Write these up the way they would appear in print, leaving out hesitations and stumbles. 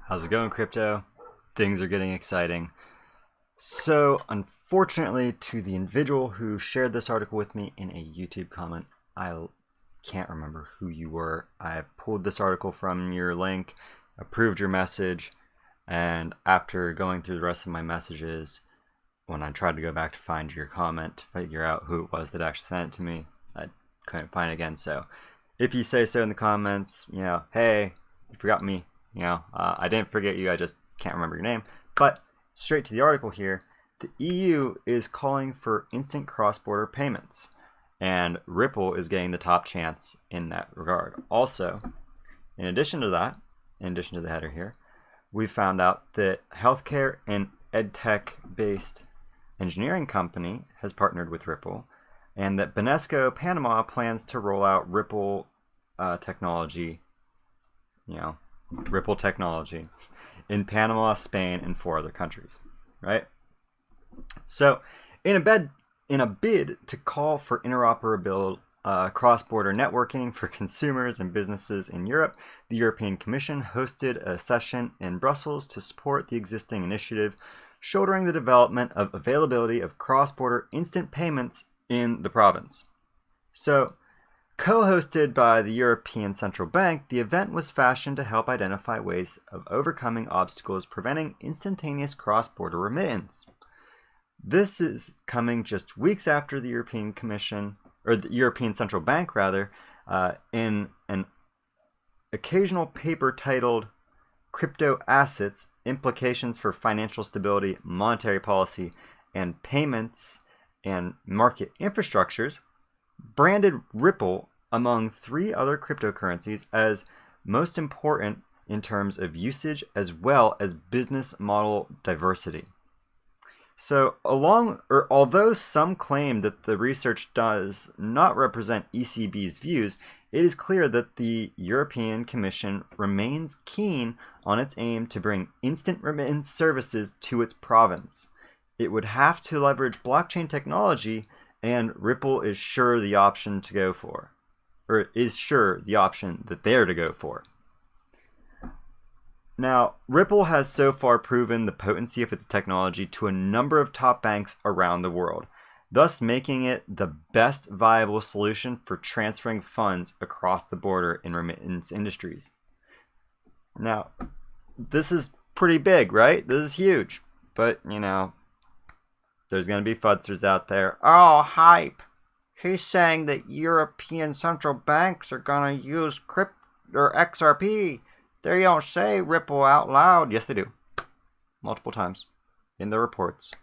How's it going, crypto? Things are getting exciting. So, unfortunately, to the individual who shared this article with me in a YouTube comment, I can't remember who you were. I pulled this article from your link, approved your message, and after going through the rest of my messages, when I tried to go back to find your comment to figure out who it was that actually sent it to me, I couldn't find it again. So, if you say so in the comments, hey, you forgot me. I didn't forget you, I just can't remember your name. But straight to the article here, the EU is calling for instant cross-border payments, and Ripple is getting the top chance in that regard. Also, in addition to that, in addition to the header here, we found out that healthcare and edtech-based engineering company has partnered with Ripple, and that Banesco, Panama plans to roll out Ripple technology, Ripple technology in Panama, Spain, and 4 other countries, right? So, in a bid to call for interoperable cross-border networking for consumers and businesses in Europe, the European Commission hosted a session in Brussels to support the existing initiative, shouldering the development of availability of cross-border instant payments in the province. So, co-hosted by the European Central Bank, the event was fashioned to help identify ways of overcoming obstacles preventing instantaneous cross-border remittance. This is coming just weeks after the European Commission, or the European Central Bank rather, in an occasional paper titled Crypto Assets, Implications for Financial Stability, Monetary Policy, and Payments and Market Infrastructures, branded Ripple among 3 other cryptocurrencies as most important in terms of usage as well as business model diversity. So, although some claim that the research does not represent ECB's views, it is clear that the European Commission remains keen on its aim to bring instant remittance services to its province. It would have to leverage blockchain technology, and Ripple is sure the option to go for, or is sure the option that they're to go for. Now, Ripple has so far proven the potency of its technology to a number of top banks around the world, thus making it the best viable solution for transferring funds across the border in remittance industries. Now, this is pretty big, right? This is huge, but there's going to be fuzzers out there. Oh, hype. He's saying that European central banks are going to use XRP. They don't say Ripple out loud. Yes, they do. Multiple times in the reports.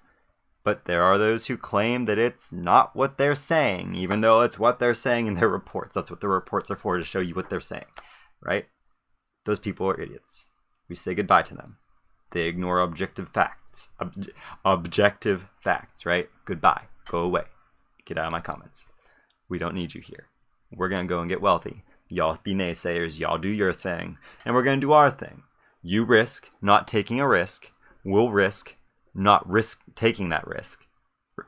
But there are those who claim that it's not what they're saying, even though it's what they're saying in their reports. That's what the reports are for, to show you what they're saying, right? Those people are idiots. We say goodbye to them. They ignore objective facts. Objective facts, right? Goodbye. Go away. Get out of my comments. We don't need you here. We're going to go and get wealthy. Y'all be naysayers. Y'all do your thing. And we're going to do our thing. You risk not taking a risk. We'll risk not taking that risk.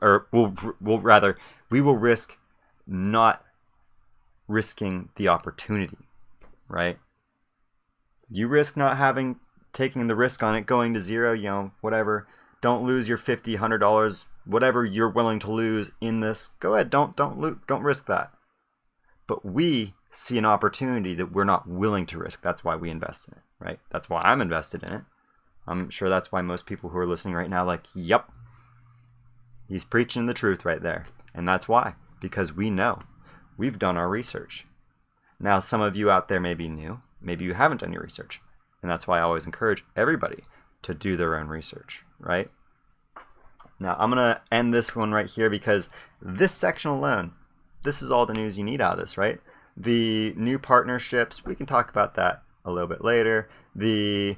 Or we will risk not risking the opportunity, right? You risk not taking the risk on it going to zero, whatever. Don't lose your $50, $100, whatever you're willing to lose in this. Go ahead, don't risk that. But we see an opportunity that we're not willing to risk. That's why we invest in it, right? That's why I'm invested in it. I'm sure that's why most people who are listening right now are like, yep, he's preaching the truth right there. And that's why, because we know. We've done our research. Now, some of you out there may be new. Maybe you haven't done your research. And that's why I always encourage everybody to do their own research, right? Now, I'm going to end this one right here because this section alone, this is all the news you need out of this, right? The new partnerships, we can talk about that a little bit later. The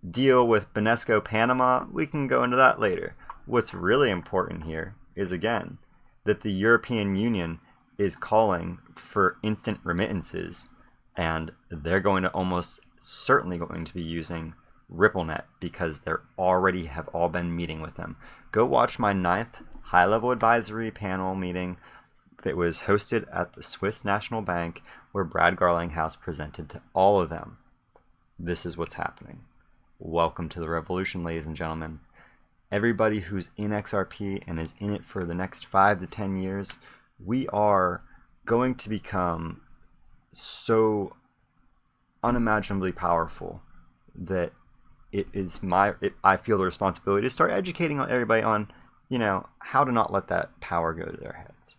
deal with Banesco, Panama, we can go into that later. What's really important here is, again, that the European Union is calling for instant remittances, and they're going to almost certainly going to be using RippleNet because they already have all been meeting with them. Go watch my 9th high-level advisory panel meeting that was hosted at the Swiss National Bank, where Brad Garlinghouse presented to all of them. This is what's happening. welcome to the revolution, ladies and gentlemen. Everybody who's in XRP and is in it for the next 5 to 10 years, we are going to become so unimaginably powerful that I feel the responsibility to start educating everybody on, how to not let that power go to their heads,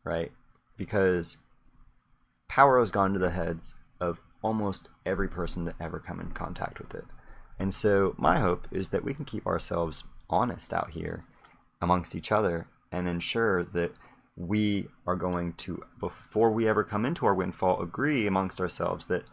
right? Because power has gone to the heads of almost every person that ever come in contact with it. And so my hope is that we can keep ourselves honest out here amongst each other and ensure that we are going to, before we ever come into our windfall, agree amongst ourselves that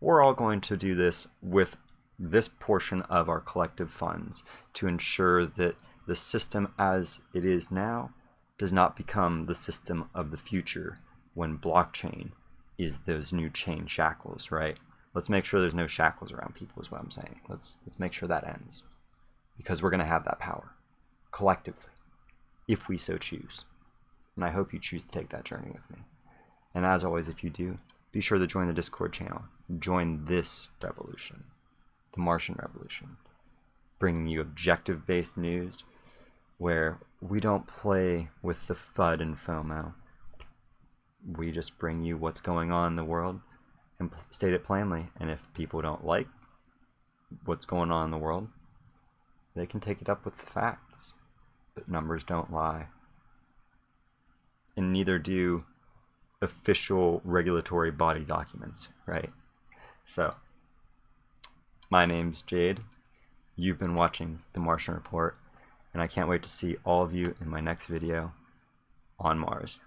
we're all going to do this with this portion of our collective funds to ensure that the system as it is now does not become the system of the future when blockchain is those new chain shackles, right? Let's make sure there's no shackles around people is what I'm saying. Let's make sure that ends, because we're going to have that power collectively if we so choose. And I hope you choose to take that journey with me. And as always, if you do, be sure to join the Discord channel. Join this revolution, the Martian Revolution, bringing you objective-based news where we don't play with the FUD and FOMO. We just bring you what's going on in the world and state it plainly. And if people don't like what's going on in the world, they can take it up with the facts. But numbers don't lie. And neither do official regulatory body documents, right? So, my name's Jade. You've been watching The Martian Report, and I can't wait to see all of you in my next video on Mars.